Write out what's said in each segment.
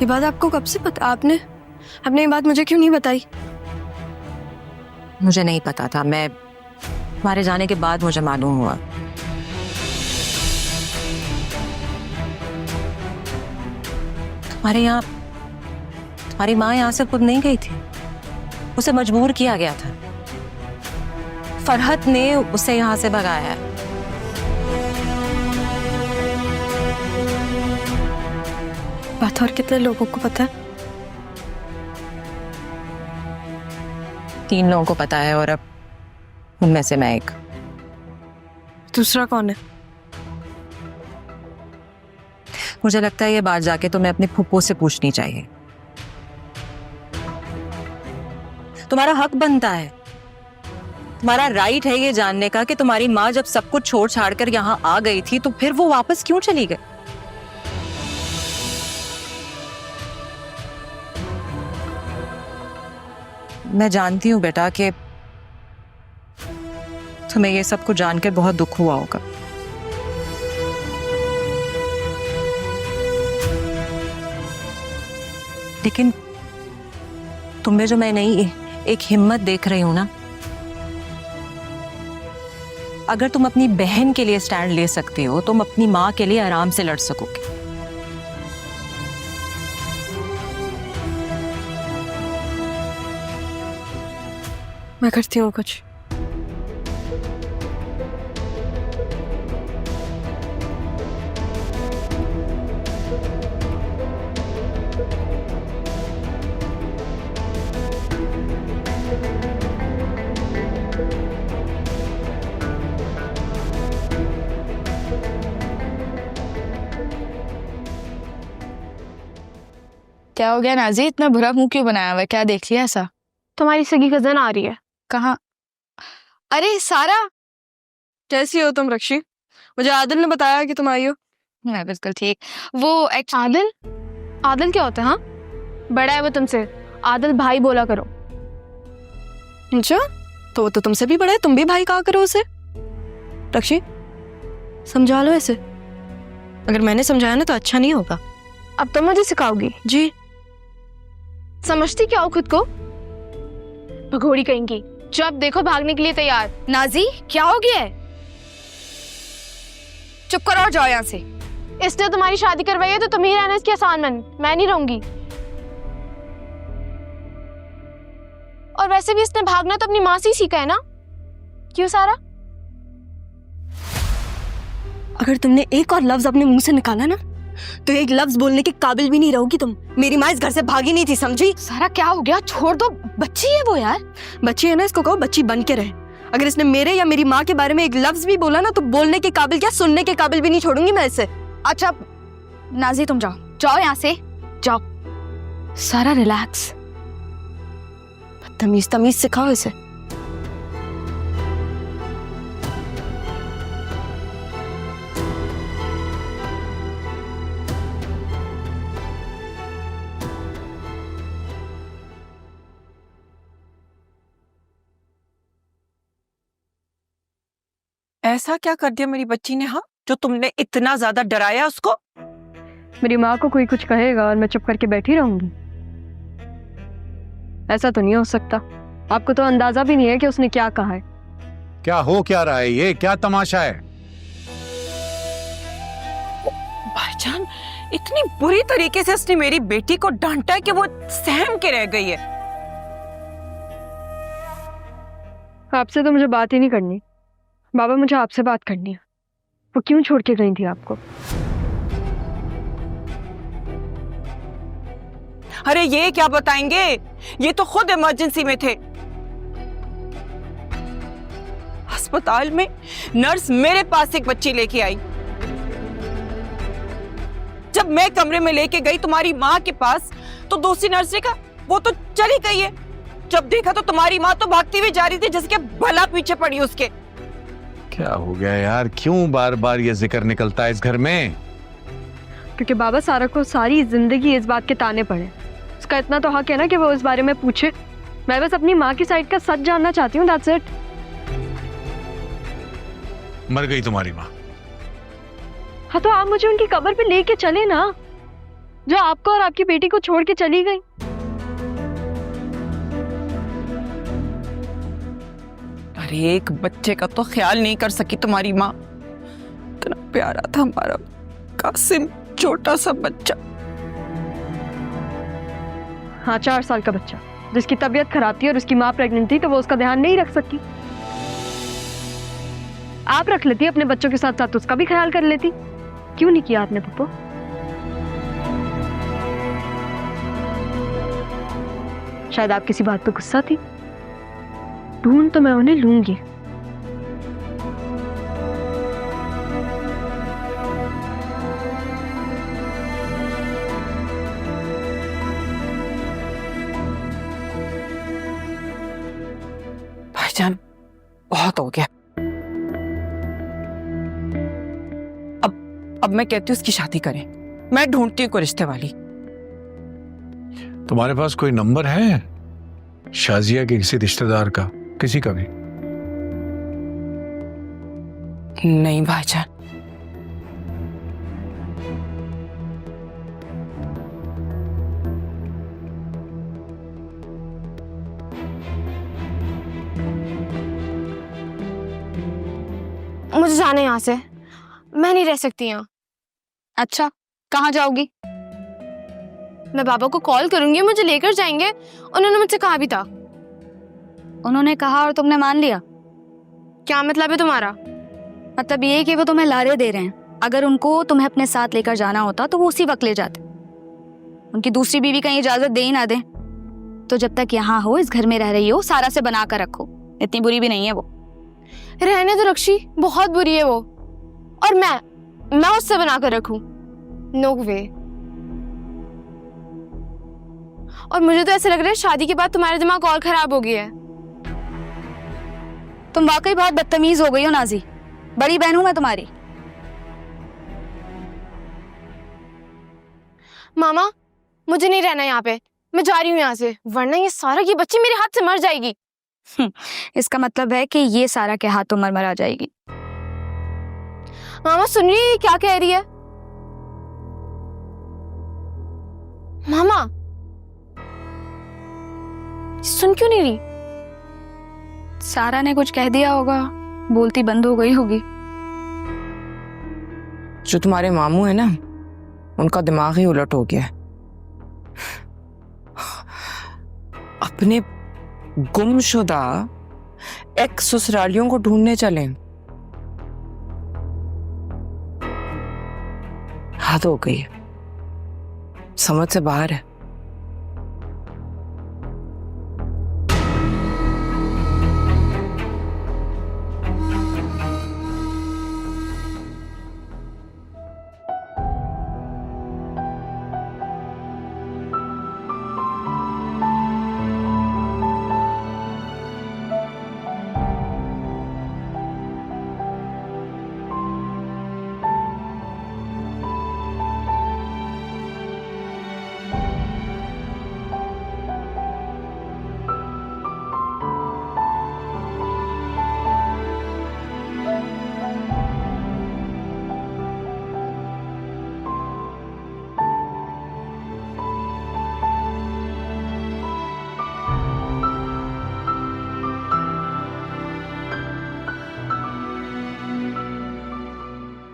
ये बात आपको कब से पता? आपने ये बात मुझे क्यों नहीं बताई? मुझे नहीं पता था, मैं तुम्हारे जाने के बाद मुझे मालूम हुआ। तुम्हारी माँ यहाँ से खुद नहीं गई थी, उसे मजबूर किया गया था। फरहत ने उसे यहाँ से भगाया है। बात और कितने लोगों को पता है? 3 लोगों को पता है और अब उनमें से मैं एक। दूसरा कौन है? मुझे लगता है ये बात जाके तुम्हें अपने फूफो से पूछनी चाहिए। तुम्हारा हक बनता है, तुम्हारा राइट है ये जानने का कि तुम्हारी माँ जब सब कुछ छोड़ छाड़ कर यहाँ आ गई थी तो फिर वो वापस क्यों चली गई। मैं जानती हूँ बेटा कि तुम्हें ये सब कुछ जानकर बहुत दुख हुआ होगा, लेकिन तुम्हें जो मैं नई एक हिम्मत देख रही हूं ना, अगर तुम अपनी बहन के लिए स्टैंड ले सकते हो तुम अपनी माँ के लिए आराम से लड़ सकोगे। मैं करती हूँ कुछ। क्या हो गया नाजी, इतना बुरा मुंह क्यों बनाया हुआ है? क्या देख लिया ऐसा? तुम्हारी सगी कजन आ रही है। कहाँ? अरे सारा, कैसी हो तुम रक्षी? मुझे आदिल ने बताया कि तुम आई हो। मैं बिल्कुल ठीक। वो आदिल? आदिल क्या होता है? हाँ, बड़ा है वो तुमसे। आदिल भाई बोला करो। अच्छा, तो वो तो तुमसे भी बड़ा है, तुम भी भाई कहा करो उसे। रक्षी समझा लो ऐसे, अगर मैंने समझाया ना तो अच्छा नहीं होगा। अब तुम मुझे सिखाओगी? जी। समझती क्या हो खुद को? भगोड़ी कहेंगी, जब देखो भागने के लिए तैयार। नाजी क्या हो गया है? चुप करो और जाओ यहाँ से। इसने तुम्हारी शादी करवाई है तो तुम ही रहना इसकी असाइनमेंट, मैं नहीं रहूंगी। और वैसे भी इसने भागना तो अपनी माँ से ही सीखा है ना, क्यों सारा? अगर तुमने एक और लफ्ज अपने मुंह से निकाला ना तो एक लफ्ज बोलने के काबिल भी नहीं रहोगी तुम। मेरी माँ इस घर से भागी नहीं थी, समझी? सारा क्या हो गया? छोड़ दो, बच्ची है वो यार। बच्ची है ना, इसको कहो बच्ची बन के रहे। अगर इसने मेरे या मेरी माँ के बारे में एक लफ्ज भी बोला ना तो बोलने के काबिल क्या, सुनने के काबिल भी नहीं छोड़ूंगी मैं इसे। अच्छा नाजी तुम जाओ, जाओ यहाँ से, जाओ। सारा रिलैक्स, तमीज तमीज सिखाओ इसे। ऐसा क्या कर दिया मेरी बच्ची ने, हाँ, जो तुमने इतना ज्यादा डराया उसको? मेरी माँ को कोई कुछ कहेगा और मैं चुप करके बैठी रहूंगी? ऐसा तो नहीं हो सकता। आपको तो अंदाजा भी नहीं है कि उसने क्या कहा है। क्या हो क्या रहा है, ये क्या तमाशा है? भाईजान, इतनी बुरी तरीके से उसने मेरी बेटी को डांटा है कि वो सहम के रह गई है। आपसे तो मुझे बात ही नहीं करनी बाबा, मुझे आपसे बात करनी है। वो क्यों छोड़ के गई थी आपको? अरे ये क्या बताएंगे, ये तो खुद इमरजेंसी में थे। अस्पताल में नर्स मेरे पास एक बच्ची लेके आई। जब मैं कमरे में लेके गई तुम्हारी माँ के पास तो दूसरी नर्स ने कहा वो तो चली गई है। जब देखा तो तुम्हारी माँ तो भागती हुई जा रही थी जैसे कि भला पीछे पड़ी उसके। क्या हो गया यार, क्यों बार बार ये जिक्र निकलता है इस घर में? क्योंकि बाबा सारा को सारी जिंदगी इस बात के ताने पड़े। उसका इतना तो हक है ना कि वो इस बारे में पूछे। मैं बस अपनी माँ की साइड का सच जानना चाहती हूँ, दैट्स इट। मर गई तुम्हारी माँ? हाँ तो आप मुझे उनकी कब्र पे लेके चले ना। जो आपको और आपकी बेटी को छोड़ के चली गई। अरे एक बच्चे का तो ख्याल नहीं कर सकी तुम्हारी माँ। इतना प्यारा था हमारा कासिम, छोटा सा बच्चा। हाँ, 4 साल का बच्चा जिसकी तबीयत खराब थी और उसकी माँ प्रेग्नेंट थी, तो वो उसका ध्यान नहीं रख सकी। आप रख लेती अपने बच्चों के साथ साथ उसका भी ख्याल कर लेती। क्यों नहीं किया आपने पप्पू? शायद आप किसी बात पे गुस्सा थी। ढूंढ तो मैं उन्हें लूंगी। भाईजान बहुत हो गया। अब मैं कहती हूँ उसकी शादी करें। मैं ढूंढती हूँ कोई रिश्ते वाली। तुम्हारे पास कोई नंबर है शाजिया के किसी रिश्तेदार का, किसी का भी? नहीं भाईजान। मुझे जाना है यहाँ से, मैं नहीं रह सकती यहाँ। अच्छा, कहाँ जाओगी? मैं बाबा को कॉल करूंगी, मुझे लेकर जाएंगे। उन्होंने मुझसे कहा भी था। उन्होंने कहा और तुमने मान लिया? क्या मतलब है तुम्हारा? मतलब ये कि वो तुम्हें लारे दे रहे हैं। अगर उनको तुम्हें अपने साथ लेकर जाना होता तो वो उसी वक्त ले जाते। उनकी दूसरी बीवी कहीं इजाजत दे ही ना दे। तो जब तक यहाँ हो, इस घर में रह रही हो, सारा से बना कर रखो। इतनी बुरी भी नहीं है वो। रहने दो रक्षी, बहुत बुरी है वो। और मैं उससे बना कर रखूं? नो वे। और मुझे तो ऐसा लग रहा है शादी के बाद तुम्हारा दिमाग और खराब हो गया है। तुम वाकई बहुत बदतमीज हो गई हो नाजी। बड़ी बहन हूं मैं तुम्हारी। मामा, मुझे नहीं रहना यहाँ पे। मैं जा रही हूँ यहाँ से, वरना ये सारा की बच्ची मेरे हाथ से मर जाएगी। इसका मतलब है कि ये सारा के हाथों मर आ जाएगी। मामा सुन रही है क्या कह रही है? मामा सुन क्यों नहीं रही? सारा ने कुछ कह दिया होगा, बोलती बंद हो गई होगी। जो तुम्हारे मामू है ना, उनका दिमाग ही उलट हो गया है। अपने गुमशुदा एक्स ससुरालियों को ढूंढने चले। हद हो गई, समझ से बाहर है।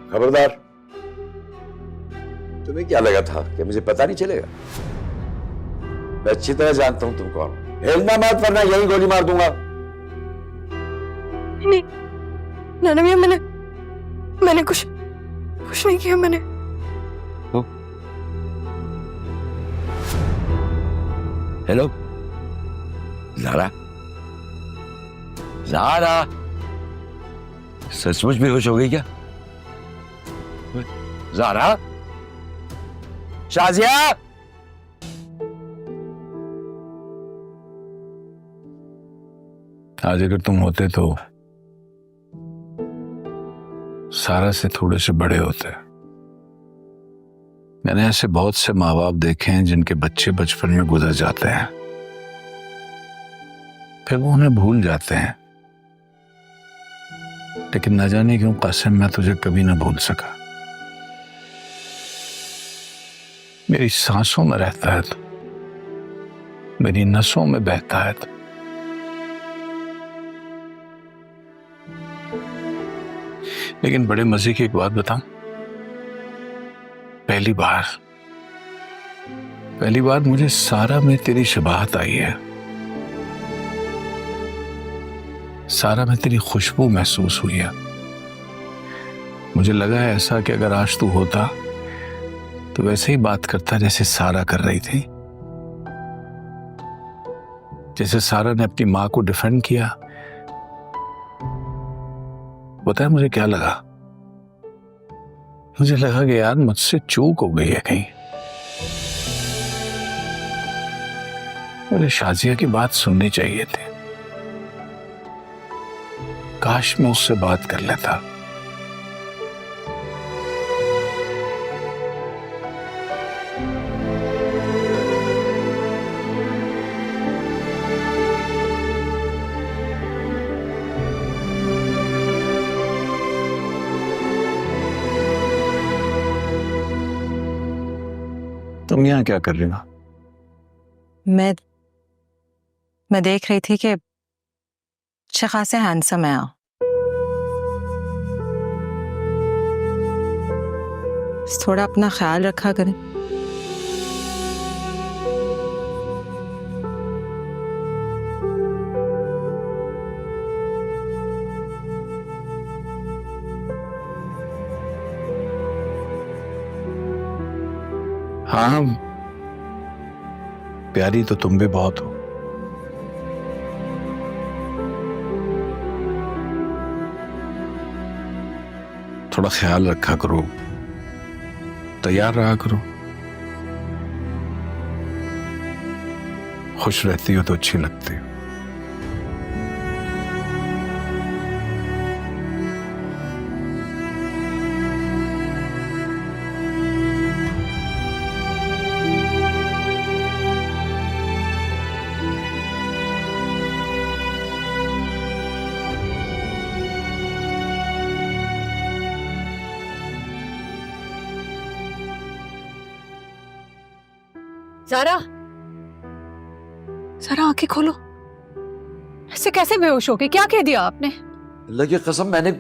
खबरदार, तुम्हें क्या लगा था कि मुझे पता नहीं चलेगा? मैं अच्छी तरह जानता हूं तुम कौन हो। हिलना मत वरना यही गोली मार दूंगा। नहीं नाना भैया, मैंने कुछ नहीं किया। मैंने हेलो ज़ारा, ज़ारा सचमुच बेहोश हो गई क्या? ज़ारा, शाजिया, आज अगर तुम होते तो सारा से थोड़े से बड़े होते। मैंने ऐसे बहुत से माँ बाप देखे हैं जिनके बच्चे बचपन में गुजर जाते हैं, फिर वो उन्हें भूल जाते हैं। लेकिन न जाने क्यों कासिम, मैं तुझे कभी ना भूल सका। मेरी सांसों में रहता है तो, मेरी नसों में बहता है तो। लेकिन बड़े मजे की एक बात बताऊं, पहली बार मुझे सारा में तेरी शबाहत आई है। सारा में तेरी खुशबू महसूस हुई है। मुझे लगा है ऐसा कि अगर आज तू होता तो वैसे ही बात करता जैसे सारा कर रही थी, जैसे सारा ने अपनी मां को डिफेंड किया। पता है मुझे क्या लगा? मुझे लगा कि यार मुझसे चूक हो गई है कहीं। मुझे शाजिया की बात सुननी चाहिए थी। काश मैं उससे बात कर लेता। तुम यहाँ क्या कर रही हो? मैं देख रही थी कि अच्छे खासे हैंडसम है आप। थोड़ा अपना ख्याल रखा करें। हाँ, प्यारी तो तुम भी बहुत हो। थोड़ा ख्याल रखा करो, तैयार रहा करो। खुश रहती हो तो अच्छी लगती हो। ज़ारा, ज़ारा आंखें खोलो। ऐसे कैसे बेहोश हो गए? क्या कह दिया आपने? अल्लाह की कसम मैंने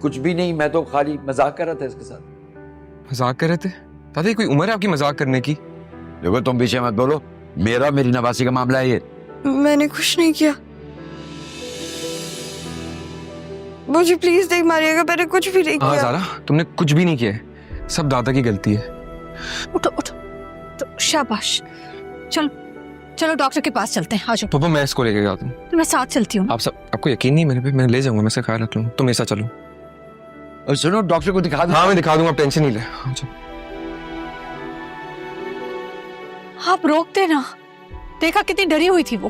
कुछ भी नहीं, मैं तो खाली मजाक कर रहा था इसके साथ। मजाक कर रहे थे? दादा कोई उम्र है आपकी मजाक करने की? देखो तुम पीछे मत बोलो, मेरी नवासी का मामला है ये। मैंने कुछ नहीं किया, मुझे प्लीज देख मारिएगा, मैंने कुछ भी नहीं हाँ किया। ज़ारा, तुमने कुछ भी नहीं किया है, सब दादा की गलती है। उठो उठो, तो शाबाश। चलो चलो डॉक्टर के पास चलते हैं। आ जाओ। पापा मैं इसको लेके जाता हूँ। तो मैं साथ चलती हूँ। आप सब, आपको यकीन नहीं मेरे पे? मैं ले जाऊंगा, मैं इसका ख्याल रख लूंगा। तुम मेरे साथ चलो। और सुनो, डॉक्टर को दिखा दो। हाँ मैं दिखा दूंगा, आप टेंशन नहीं ले। हाँ, चलो। आप रोकते ना, देखा कितनी डरी हुई थी वो।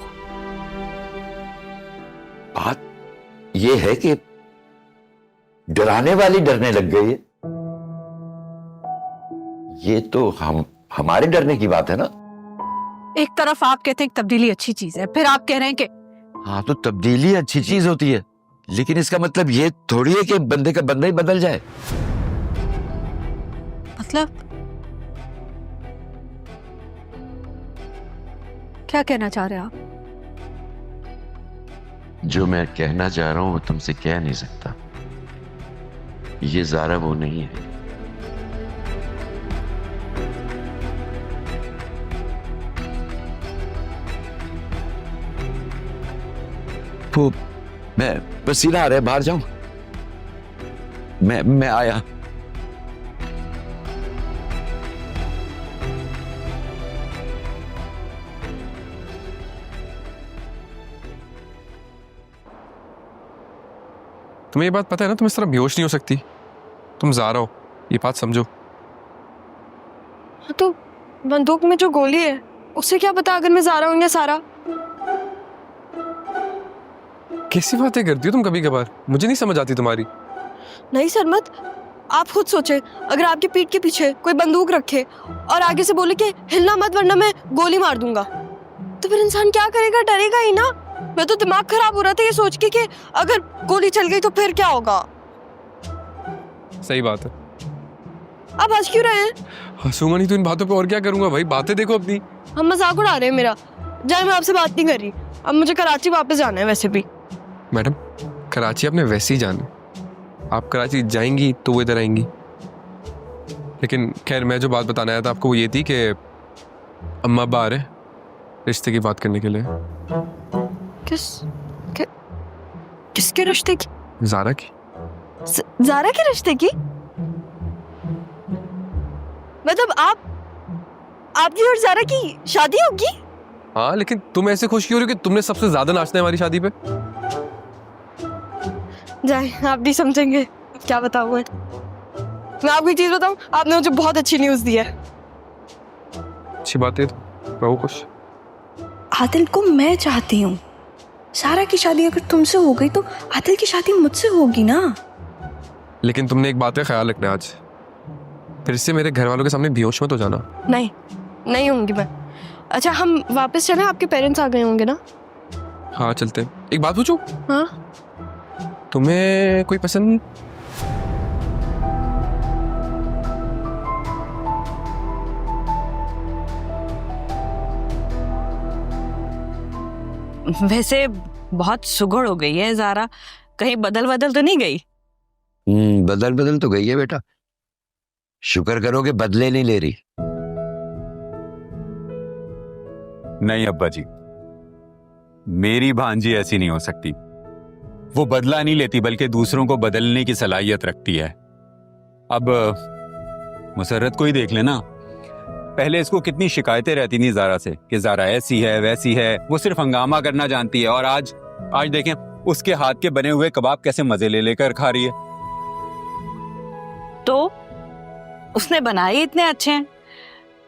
बात ये है कि डराने वाली डरने लग गई है। ये तो हमारे डरने की बात है ना। एक तरफ आप कहते हैं तब्दीली अच्छी चीज है, फिर आप कह रहे हैं कि हाँ, तो तब्दीली अच्छी चीज होती है, लेकिन इसका मतलब ये थोड़ी है कि बंदे का बंदा ही बदल जाए। मतलब क्या कहना चाह रहे हैं आप? जो मैं कहना चाह रहा हूं वो तुमसे कह नहीं सकता। ये ज़ारा वो नहीं है। वो मैं पसीना आ रहा है, बाहर जाऊं? मैं आया। तुम्हें ये बात पता है ना, तुम इस तरह बेहोश नहीं हो सकती। तुम ज़ारा हो, ये बात समझो। तो बंदूक में जो गोली है उससे क्या पता अगर मैं ज़ारा हूं या सारा। कैसी बातें करती हो तुम कभी कभार, मुझे नहीं समझ आती तुम्हारी। नहीं सरमत, आप खुद सोचे, अगर आपकी पीठ के पीछे कोई बंदूक रखे और आगे से बोले कि हिलना मत वरना मैं गोली मार दूंगा, तो फिर इंसान क्या करेगा? डरेगा ही ना। मैं तो दिमाग खराब हो रहा था ये सोच के कि अगर गोली चल गई तो फिर क्या होगा। सही बात है, आप हंस क्यों रहे हैं? हंसूंगा नहीं तो इन बातों पे और क्या करूंगा भाई, बातें देखो अपनी। हम मजाक उड़ा रहे हैं मेरा। जाए, मैं आपसे बात नहीं कर रही। अब मुझे कराची वापस जाना है वैसे भी। मैडम, कराची आपने वैसे ही जाना, आप कराची जाएंगी तो वो इधर आएंगी। लेकिन खैर, मैं जो बात बताने आया था आपको वो ये थी कि अम्मा अब्बा आ रहे हैं रिश्ते की बात करने के लिए। किसके रिश्ते की? ज़ारा की। ज़ारा के रिश्ते की? मतलब आपकी और ज़ारा की शादी होगी? हाँ, लेकिन तुम ऐसे खुश क्यों हो रही हो कि तुमने सबसे ज्यादा नाचना है हमारी शादी पे? जाए, आप नहीं समझेंगे। क्या बताऊं मैं आपको एक चीज बताऊं, आपने मुझे बहुत अच्छी न्यूज दी है। अच्छी बात है तो रहो खुश। आदिल को मैं चाहती हूँ। सारा की शादी अगर तुमसे हो गई तो आदिल की शादी मुझसे होगी ना। लेकिन तुमने एक बात का ख्याल रखना आज, फिर से मेरे घर वालों के सामने बेहोश मत हो जाना। नहीं होंगी मैं। अच्छा, हम वापस चलें? आपके पेरेंट्स आ गए होंगे ना? हाँ चलते हैं। एक बात पूछूं? हाँ। तुम्हें कोई पसंद? वैसे बहुत सुगड़ हो गई है ज़ारा, कहीं बदल तो नहीं गई? बदल तो गई है बेटा, शुक्र करो कि बदले नहीं ले रही। नहीं अब्बा जी, मेरी भांजी ऐसी नहीं हो सकती। वो बदला नहीं लेती बल्कि दूसरों को बदलने की सलाहियत रखती है। अब मुसर्रत को ही देख लेना, पहले इसको कितनी शिकायतें रहती थी ज़ारा से कि ज़ारा ऐसी है वैसी है, वो सिर्फ हंगामा करना जानती है। और आज देखें उसके हाथ के बने हुए कबाब कैसे मजे ले लेकर खा रही है। तो उसने बनाए इतने अच्छे हैं,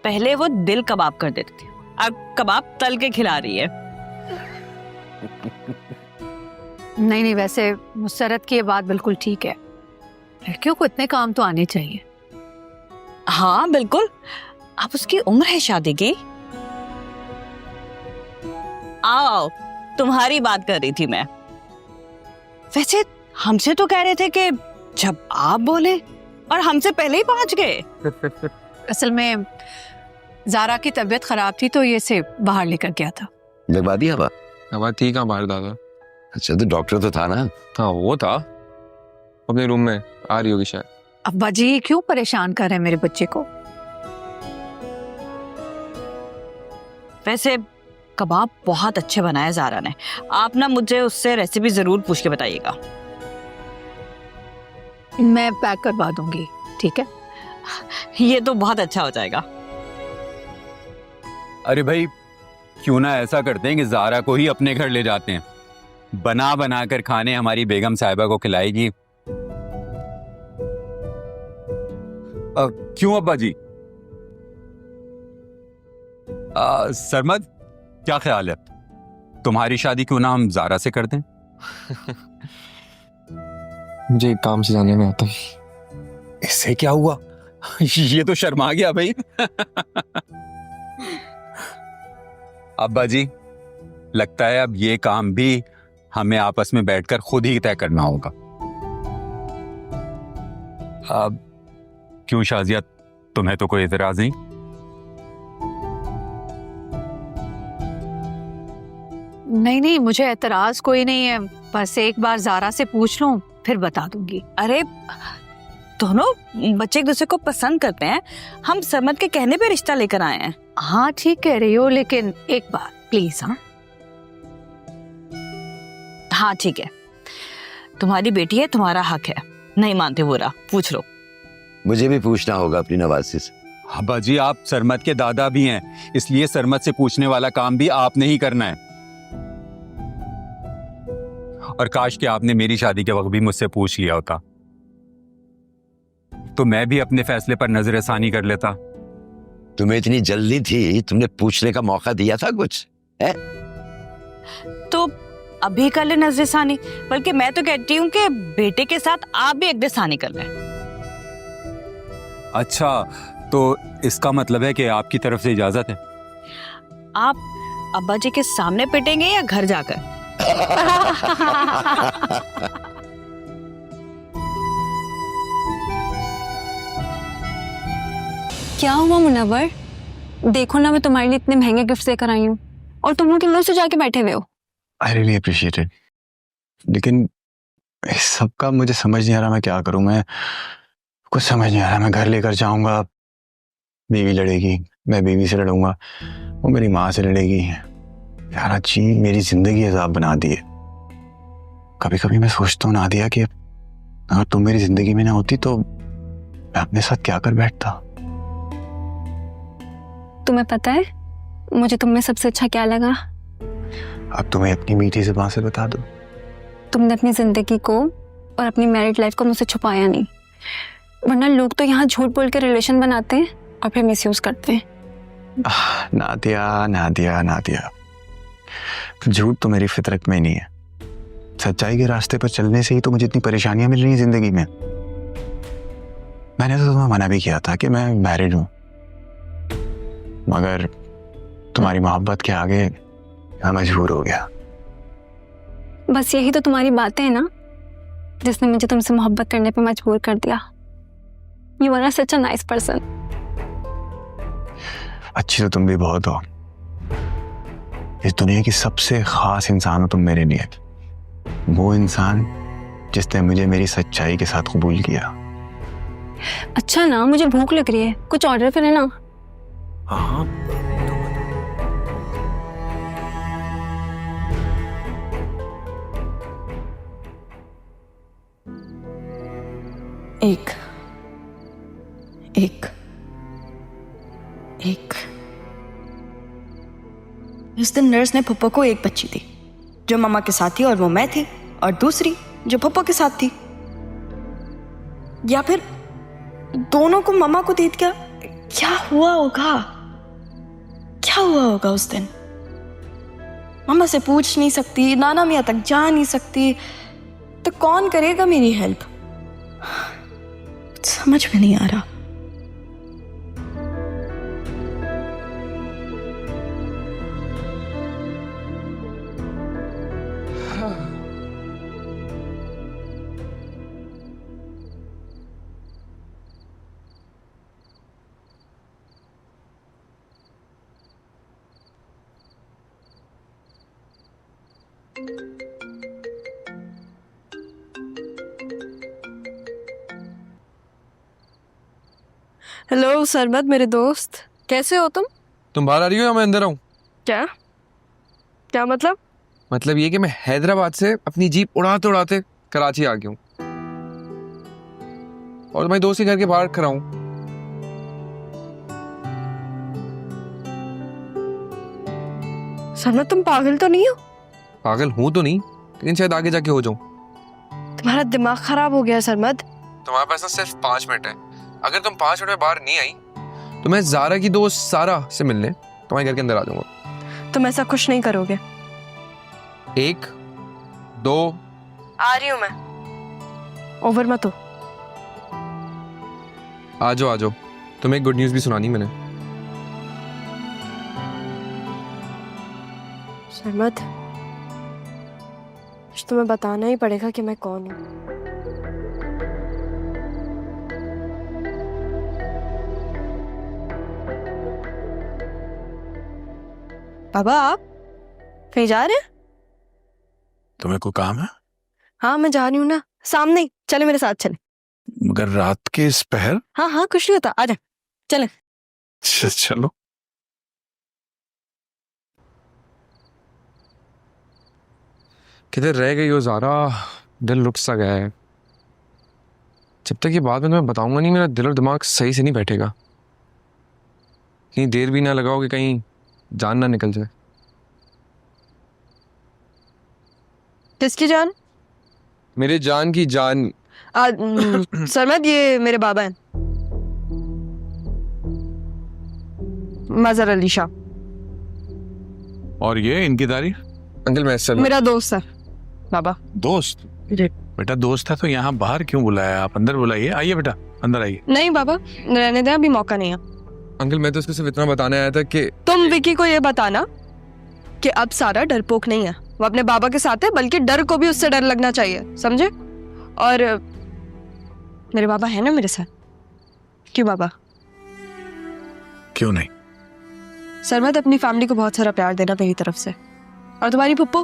पहले वो दिल कबाब कर देती थी, अब कबाब तल के खिला रही है। नहीं, वैसे मुसरत की ये बात बिल्कुल ठीक है, लड़कियों को इतने काम तो आने चाहिए। हाँ बिल्कुल, अब उसकी उम्र है शादी की। आओ, तुम्हारी बात कर रही थी मैं। वैसे हमसे तो कह रहे थे कि जब आप बोले, और हमसे पहले ही पहुंच गए। असल में ज़ारा की तबीयत खराब थी तो ये से बाहर लेकर गया था। लगवा दिया हवा? हवा थी कहाँ बाहर दादा? अच्छा, तो डॉक्टर तो था ना? हाँ वो था, अपने रूम में आ रही होगी शायद। अब्बा जी क्यों परेशान कर रहे हैं मेरे बच्चे को? वैसे कबाब बहुत अच्छे बनाए ज़ारा ने, आप ना मुझे उससे रेसिपी जरूर पूछ के बताइएगा। मैं पैक करवा दूंगी, ठीक है? ये तो बहुत अच्छा हो जाएगा। अरे भाई, क्यों ना ऐसा करते हैं कि ज़ारा को ही अपने घर ले जाते हैं, बना कर खाने हमारी बेगम साहिबा को खिलाएगी। क्यों अब्बा जी? सरमद, क्या ख्याल है, तुम्हारी शादी क्यों ना हम ज़ारा से कर दें? मुझे एक काम से जाने में आता है। इससे क्या हुआ? ये तो शर्मा गया भाई। अब्बा जी, लगता है अब ये काम भी हमें आपस में बैठकर खुद ही तय करना होगा। अब क्यों शाजिया, तुम्हें तो कोई एतराज नहीं? नहीं, मुझे एतराज कोई नहीं है, बस एक बार ज़ारा से पूछ लूं फिर बता दूंगी। अरे दोनों बच्चे एक दूसरे को पसंद करते हैं, हम सरमद के कहने पे रिश्ता लेकर आए हैं। हाँ ठीक कह रही हो, लेकिन एक बार प्लीज। हाँ ठीक है, तुम्हारी बेटी है, तुम्हारा हक है, नहीं मानते बुरा, पूछ लो। मुझे भी पूछना होगा अपनी नवासी से। अब्बा जी, आप सरमद के दादा भी हैं, इसलिए सरमद से पूछने वाला काम भी आपने ही करना है। और काश कि आपने मेरी शादी के वक्त भी मुझसे पूछ लिया होता, तो मैं भी अपने फैसले पर नजरसानी कर लेता। तुम्हें इतनी जल्दी थी, तुमने पूछने का मौका दिया था कुछ है? तो अभी कर ले नजरसानी, बल्कि मैं तो कहती हूँ कि बेटे के साथ आप भी नजरसानी कर लें। अच्छा, तो इसका मतलब है कि आपकी तरफ से इजाजत है? आप अब्बा जी के सामने पिटेंगे या घर जाकर? क्या हुआ मुनव्वर? देखो ना, मैं तुम्हारे लिए इतने महंगे गिफ्ट लेकर आई हूँ और तुम उनके मुंह से जाके बैठे हुए हो। आई रियली अप्रिशिएट इट, लेकिन इस सब का मुझे समझ नहीं आ रहा मैं क्या करूं। मैं कुछ समझ नहीं आ रहा। मैं घर लेकर जाऊंगा, बीवी लड़ेगी, मैं बीवी से लड़ूंगा, वो मेरी माँ से लड़ेगी। यार अच्छी मेरी जिंदगी अजाब बना दी है। कभी कभी मैं सोचता हूँ नादिया कि अगर तुम मेरी जिंदगी में ना होती तो मैं अपने साथ क्या कर बैठता। तुम्हें पता है मुझे तुम में सबसे अच्छा क्या लगा? अब तुम्हें अपनी मीठी जुबान से बता दो। तुमने अपनी जिंदगी को और अपनी मैरिड लाइफ को मुझसे छुपाया नहीं, वरना लोग तो यहाँ झूठ बोल के रिलेशन बनाते हैं और फिर मिसयूज करते हैं। नादिया नादिया नादिया, झूठ तो मेरी फितरत में नहीं है। सच्चाई के रास्ते पर चलने से ही तो मुझे इतनी परेशानियां मिल रही हैं जिंदगी में। मैंने तो तुम्हें मना भी किया था कि मैं मैरिड हूं, मगर तुम्हारी मोहब्बत के आगे मैं मजबूर हो गया। बस यही तो तुम्हारी बातें हैं ना जिसने मुझे तुमसे मोहब्बत करने पे मजबूर कर दिया। You are such a nice person. अच्छी तो तुम भी बहुत हो। इस दुनिया की सबसे खास इंसान हो तुम मेरे लिए। वो इंसान जिसने मुझे मेरी सच्चाई के साथ कबूल किया। अच्छा ना, मुझे भूख लग रही है, कुछ ऑर्डर करें ना। हाँ एक एक एक। इस दिन नर्स ने पप्पा को एक बच्ची दी जो मम्मा के साथ थी और वो मैं थी, और दूसरी जो पप्पा के साथ थी। या फिर दोनों को मम्मा को दे दिया। क्या हुआ होगा, क्या हुआ होगा उस दिन? मम्मा से पूछ नहीं सकती, नाना मियाँ तक जा नहीं सकती, तो कौन करेगा मेरी हेल्प? समझ में नहीं आ रहा। हेलो सरबत, मेरे दोस्त, कैसे हो तुम? तुम बाहर आ रही हो या मैं अंदर आऊं? क्या क्या मतलब? मतलब ये कि मैं हैदराबाद से अपनी जीप उड़ाते उड़ाते कराची आ गया हूँ और तुम्हारी दोस्त के घर के बाहर खड़ा हूँ। सरबत, तुम पागल तो नहीं हो? पागल हूं तो नहीं, लेकिन शायद आगे जाके हो जाऊं। तुम्हारा दिमाग खराब हो गया है सरमद। तुम्हारे पास ना सिर्फ 5 मिनट है। अगर तुम 5 मिनट में बाहर नहीं आई तो मैं ज़ारा की दोस्त सारा से मिलने तुम्हारे घर के अंदर आ जाऊंगा। तुम ऐसा कुछ नहीं करोगे। 1 2 आ रही हूँ मैं, ओवर मत हो। आ जाओ। तुम्हें एक गुड न्यूज़ भी सुनानी मैंने। सरमद, कुछ तुम्हें बताना ही पड़ेगा कि मैं कौन हूँ। बाबा, आप कहीं जा रहे हैं? तुम्हें कोई काम है? हाँ, मैं जा रही हूँ ना, सामने ही। चले मेरे साथ, चले। मगर रात के इस पहर? हाँ, कुछ नहीं होता, आजा चले। चलो। किधर रह गई हो ज़ारा? दिल रुक सा गया है। जब तक ये बात मैं तुम्हें बताऊंगा नहीं, मेरा दिल और दिमाग सही से नहीं बैठेगा। कहीं देर भी ना लगाओ कि कहीं जान ना निकल जाए। किसकी जान? मेरे जान की जान। सरमद, ये मेरे बाबा हैं, मजहर अली शाह। और ये इनकी तारीफ? अंकल मैं सर मेरा दोस्त है बाबा। दोस्त? बेटा दोस्त है तो यहाँ बाहर क्यों बुलाया? आप अंदर बुलाइए। आइए बेटा, अंदर आइए। नहीं बाबा, रहने दें, अभी मौका नहीं है। अंकल मैं तो उसको सिर्फ इतना बताने आया था कि तुम विकी को ये बताना कि अब सारा डरपोक नहीं है, वो अपने बाबा के साथ है, बल्कि डर को भी उससे डर लगना चाहिए, समझे? और मेरे बाबा है ना मेरे साथ। क्यों बाबा, क्यों नहीं? सरमत, अपनी फैमिली को बहुत सारा प्यार देना मेरी तरफ से। और तुम्हारी पुप्पो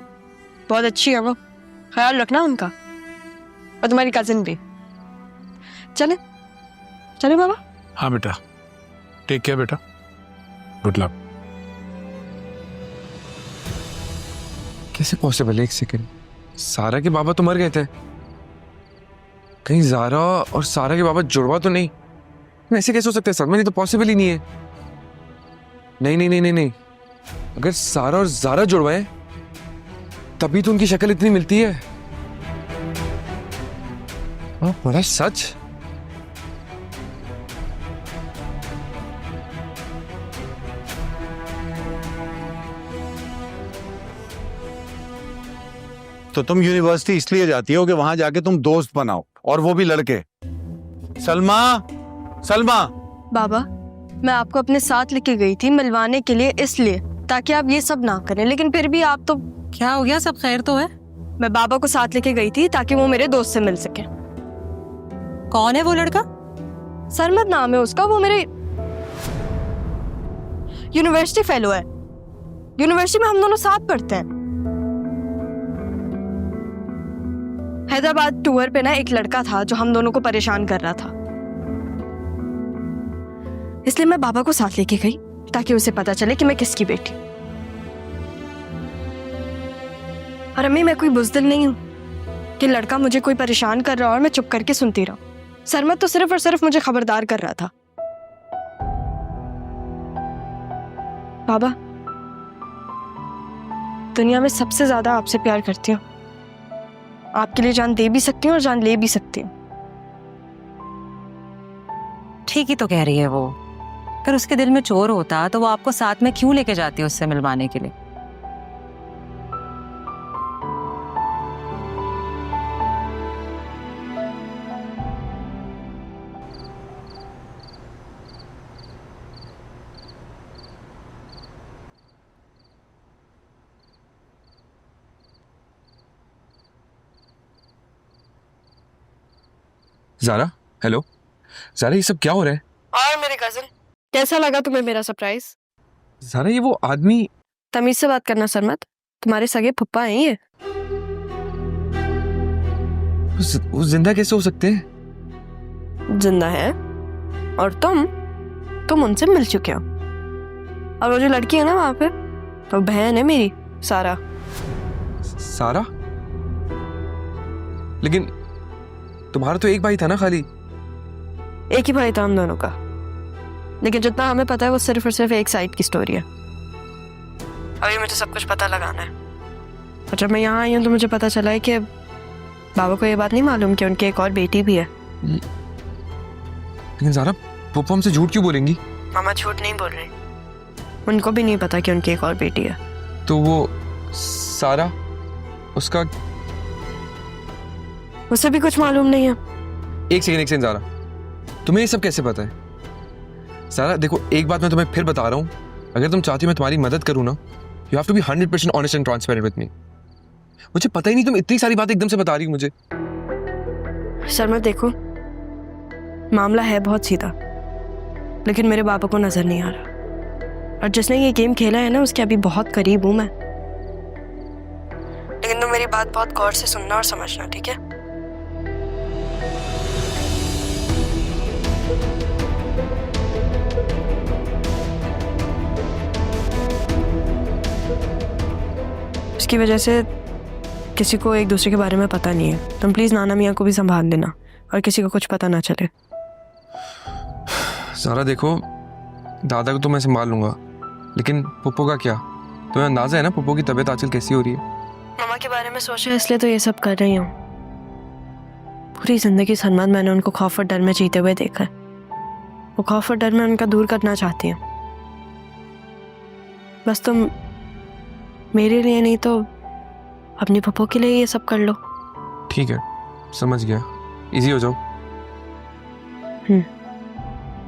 बहुत अच्छी है, वो ख्याल रखना उनका, और तुम्हारी कजिन भी। चले चले बाबा। हाँ बेटा, टेक केयर बेटा, गुड लक। कैसे पॉसिबल है? एक सेकेंड, सारा के बाबा तो मर गए थे, कहीं ज़ारा और सारा के बाबा जुड़वा तो नहीं? ऐसे कैसे हो सकते हैं सर? नहीं तो पॉसिबल ही नहीं है। नहीं नहीं नहीं नहीं नहीं, अगर सारा और ज़ारा जुड़वाए तभी तो उनकी शक्ल इतनी मिलती है। बड़ा सच। तो तुम यूनिवर्सिटी इसलिए जाती हो कि वहां जाके तुम दोस्त बनाओ, और वो भी लड़के। सलमा, सलमा। बाबा, मैं आपको अपने साथ लेके गई थी मिलवाने के लिए, इसलिए ताकि आप ये सब ना करें, लेकिन फिर भी आप तो। क्या हो गया? सब खैर तो है? मैं बाबा को साथ लेके गई थी ताकि वो मेरे दोस्त से मिल सके। कौन है वो लड़का? सरमत नाम है उसका, वो मेरे यूनिवर्सिटी फेलो है। यूनिवर्सिटी में हम दोनों साथ पढ़ते हैं। हैदराबाद टूर पे ना एक लड़का था जो हम दोनों को परेशान कर रहा था, इसलिए मैं बाबा को साथ लेके गई ताकि उसे पता चले कि मैं किसकी बेटी। और अम्मी, मैं कोई बुज़दिल नहीं हूं कि लड़का मुझे कोई परेशान कर रहा और मैं चुप करके सुनती रहूं। सरमत तो सिर्फ और सिर्फ मुझे खबरदार कर रहा था। बाबा, दुनिया में सबसे ज्यादा आपसे प्यार करती हूँ। आपके लिए जान दे भी सकती हूँ और जान ले भी सकती हूँ। ठीक ही तो कह रही है वो। अगर उसके दिल में चोर होता तो वो आपको साथ में क्यों लेके जाती उससे मिलवाने के लिए? ज़ारा, हेलो ज़ारा, ये सब क्या हो रहा है? और मेरे कजिन, कैसा लगा तुम्हें मेरा सरप्राइज? ज़ारा, ये वो आदमी। तमीज से बात करना सरमत, तुम्हारे सगे फुप्पा हैं ये। वो जिंदा कैसे हो सकते हैं? जिंदा है, और तुम उनसे मिल चुके हो। और वो जो लड़की है ना वहां पे, तो बहन है मेरी, सारा। सारा? लेकिन तुम्हारा तो एक भाई था ना खाली? एक ही भाई था हम दोनों का, लेकिन जितना हमें पता है वो सिर्फ और सिर्फ एक साइड की स्टोरी है। अभी मुझे सब कुछ पता लगाना है। और जब मैं यहाँ आई हूँ तो मुझे पता चला है कि बाबा को ये बात नहीं मालूम कि उनकी एक और बेटी भी है। लेकिन ज़ारा, पप्पा हमसे झूठ क्यों बोलेंगी? मामा झूठ नहीं बोल रही, उनको भी नहीं पता कि उनकी एक और बेटी है। तो वो सारा, उसका उसे भी कुछ मालूम नहीं है। एक सेकंड ज़ारा, तुम्हें ये सब कैसे पता है? ज़ारा देखो, एक बात मैं तुम्हें फिर बता रहा हूँ, अगर तुम चाहती हो मैं तुम्हारी मदद करूँ ना, you have to be 100% honest and transparent with me. मुझे पता ही नहीं तुम इतनी सारी बातें एकदम से बता रही हो मुझे। शर्मा देखो, मामला है बहुत सीधा, लेकिन मेरे बाबा को नजर नहीं आ रहा, और जिसने ये गेम खेला है ना उसके अभी बहुत करीब हूं मैं। लेकिन तुम मेरी बात बहुत गौर से सुनना और समझना, ठीक है? इसकी वजह से किसी को एक दूसरे के बारे में पता नहीं है। तुम प्लीज नाना मियाँ को भी संभाल देना और किसी को कुछ पता ना चले। सारा देखो, दादा को तो मैं संभाल लूंगा, लेकिन पुप्पो का क्या? तुम्हें अंदाजा है ना पुप्पो की तबीयत आजकल कैसी हो रही है? मामा के बारे में सोचा इसलिए तो ये सब कर रही हूँ। पूरी जिंदगी सलमान मैंने उनको खौफ और डर में जीते हुए देखा है। वो खौफ और डर में उनका दूर करना चाहती हूँ। बस तुम मेरे लिए नहीं तो अपनी पप्पो के लिए ये सब कर लो। ठीक है, समझ गया, इजी हो जाओ।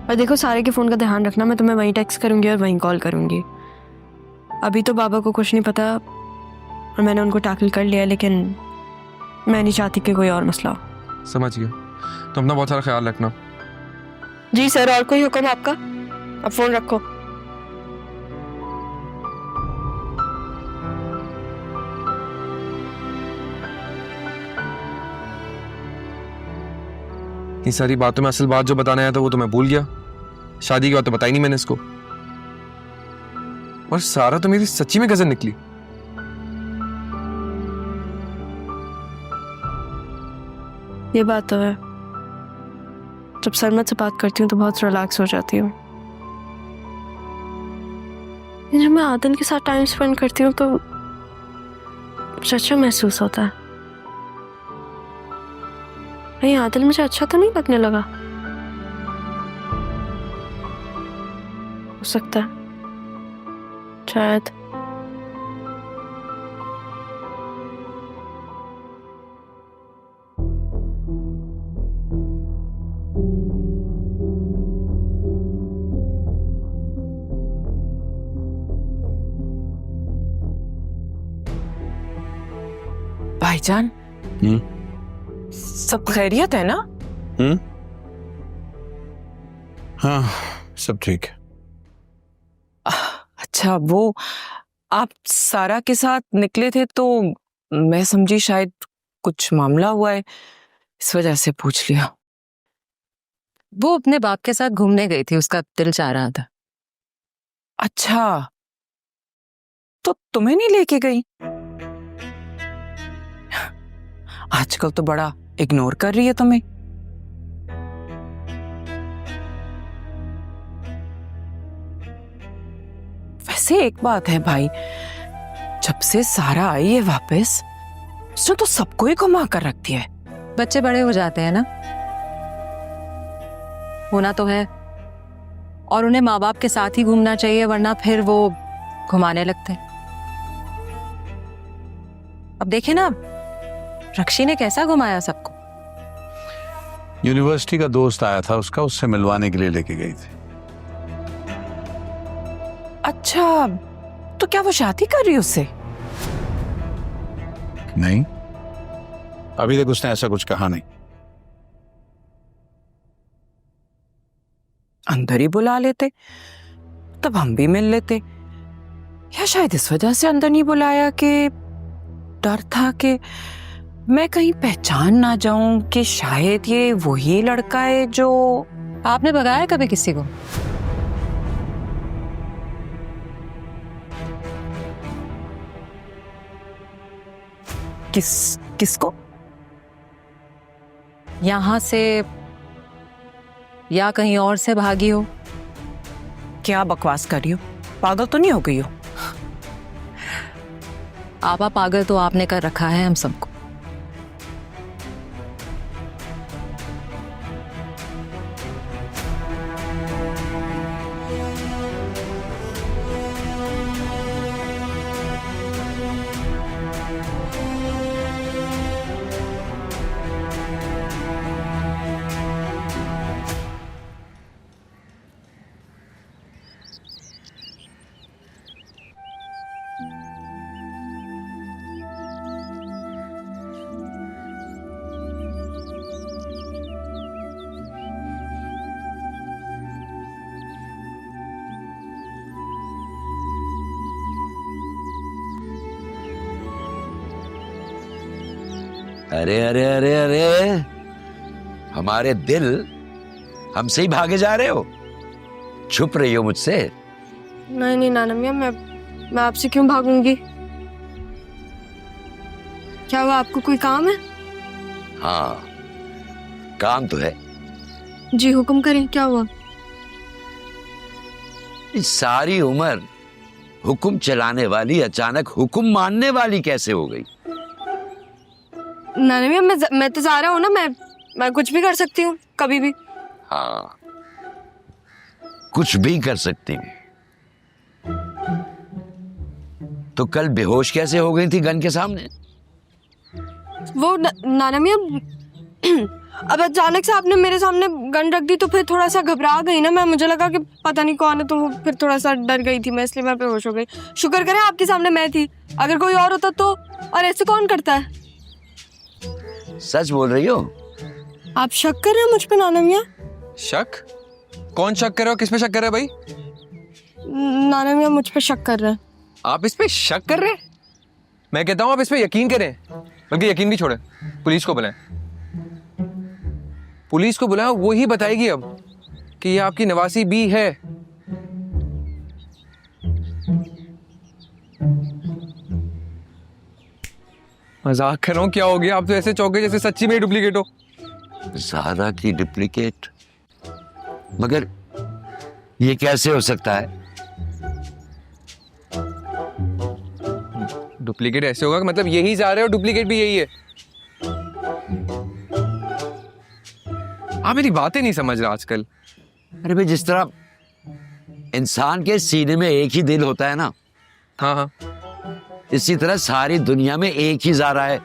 और देखो, सारे के फोन का ध्यान रखना, मैं तुम्हें वहीं टेक्स्ट करूंगी और वहीं कॉल करूंगी। अभी तो बाबा को कुछ नहीं पता और मैंने उनको टैकल कर लिया, लेकिन मैं नहीं चाहती कि कोई और मसला हो। समझ गया, तो अपना बहुत सारा ख्याल रखना। जी सर, और कोई हुक्म आपका? अब फोन रखो। इतनी सारी बातों में असल बात जो बताना आया था वो तो मैं भूल गया। शादी की बात तो बताई नहीं मैंने इसको। और सारा तो मेरी सच्ची में कजन निकली। ये बात तो है, जब सरमत से बात करती हूँ तो बहुत रिलैक्स हो जाती हूँ। जब मैं आदन के साथ टाइम स्पेंड करती हूँ तो मुझे अच्छा महसूस होता है। नहीं, आदल मुझे अच्छा तो नहीं लगने लगा। हो सकता है, शायद। भाईजान, सब खैरियत है ना? हाँ, सब ठीक है। अच्छा, वो आप सारा के साथ निकले थे तो मैं समझी शायद कुछ मामला हुआ है, इस वजह से पूछ लिया। वो अपने बाप के साथ घूमने गई थी, उसका दिल चाह रहा था। अच्छा, तो तुम्हें नहीं लेके गई? आजकल तो बड़ा इग्नोर कर रही है तुम्हें। वैसे एक बात है भाई, जब से सारा आई है वापस, उसने तो सबको ही घुमा कर रख दिया है। बच्चे बड़े हो जाते हैं ना, होना तो है, और उन्हें माँ बाप के साथ ही घूमना चाहिए, वरना फिर वो घुमाने लगते हैं। अब देखे ना, रक्षी ने कैसा घुमाया सबको। यूनिवर्सिटी का दोस्त आया था उसका, उससे मिलवाने के लिए लेके गई थी। अच्छा, तो क्या वो शादी कर रही है उससे? नहीं, अभी तक उसने ऐसा कुछ कहा नहीं। अंदर ही बुला लेते, तब हम भी मिल लेते। या शायद इस वजह से अंदर नहीं बुलाया कि डर था कि मैं कहीं पहचान ना जाऊं कि शायद ये वही लड़का है जो। आपने भगाया कभी किसी को? किसको? यहां से या कहीं और से भागी हो? क्या बकवास कर रही हो? पागल तो नहीं हो गई हो? आपा पागल तो आपने कर रखा है हम सबको। अरे अरे अरे अरे, हमारे दिल हमसे ही भागे जा रहे हो? छुप रही हो मुझसे? नहीं नहीं नाना मियाँ, मैं आपसे क्यों भागूंगी? क्या हुआ, आपको कोई काम है? हाँ, काम तो है। जी हुक्म करें, क्या हुआ? इस सारी उम्र हुक्म चलाने वाली अचानक हुक्म मानने वाली कैसे हो गई? नाना मियाँ, मैं तो जा रहा हूँ ना, मैं कुछ भी कर सकती हूँ कभी भी। हाँ, कुछ भी कर सकती हैं। तो कल बेहोश कैसे हो गई थी गन के सामने? वो नाना मियाँ, अब अचानक से आपने मेरे सामने गन रख दी तो फिर थोड़ा सा घबरा गई ना मैं, मुझे लगा कि पता नहीं कौन है, तो वो फिर थोड़ा सा डर गई थी मैं, इसलिए मैं बेहोश हो गई। शुक्र करें आपके सामने मैं थी, अगर कोई और होता तो। और ऐसे कौन करता है? सच बोल रही हो? आप शक कर रहे हैं मुझ पे नाना मियाँ? शक? कौन शक कर रहे हो? किस पे शक कर रहे हो भाई? नाना मियाँ मुझ पे शक कर रहे हैं। आप इस पे शक कर रहे हैं? मैं कहता हूँ आप इस पे यकीन करें, बल्कि यकीन भी छोड़े, पुलिस को बुलाएं। पुलिस को बुलाओ, वो ही बताएगी अब कि ये आपकी नवासी बी है। मजाक कर रहा हूँ, क्या हो गया? आप तो ऐसे चौके जैसे सच्ची में डुप्लीकेट हो। ज़ारा की डुप्लीकेट? मगर ये कैसे हो सकता है? डुप्लीकेट ऐसे होगा कि मतलब यही ज़ारा है और डुप्लीकेट भी यही है। आप मेरी बातें नहीं समझ रहा आजकल। अरे भाई, जिस तरह इंसान के सीने में एक ही दिल होता है ना, हाँ हाँ, इसी तरह सारी दुनिया में एक ही ज़ारा है।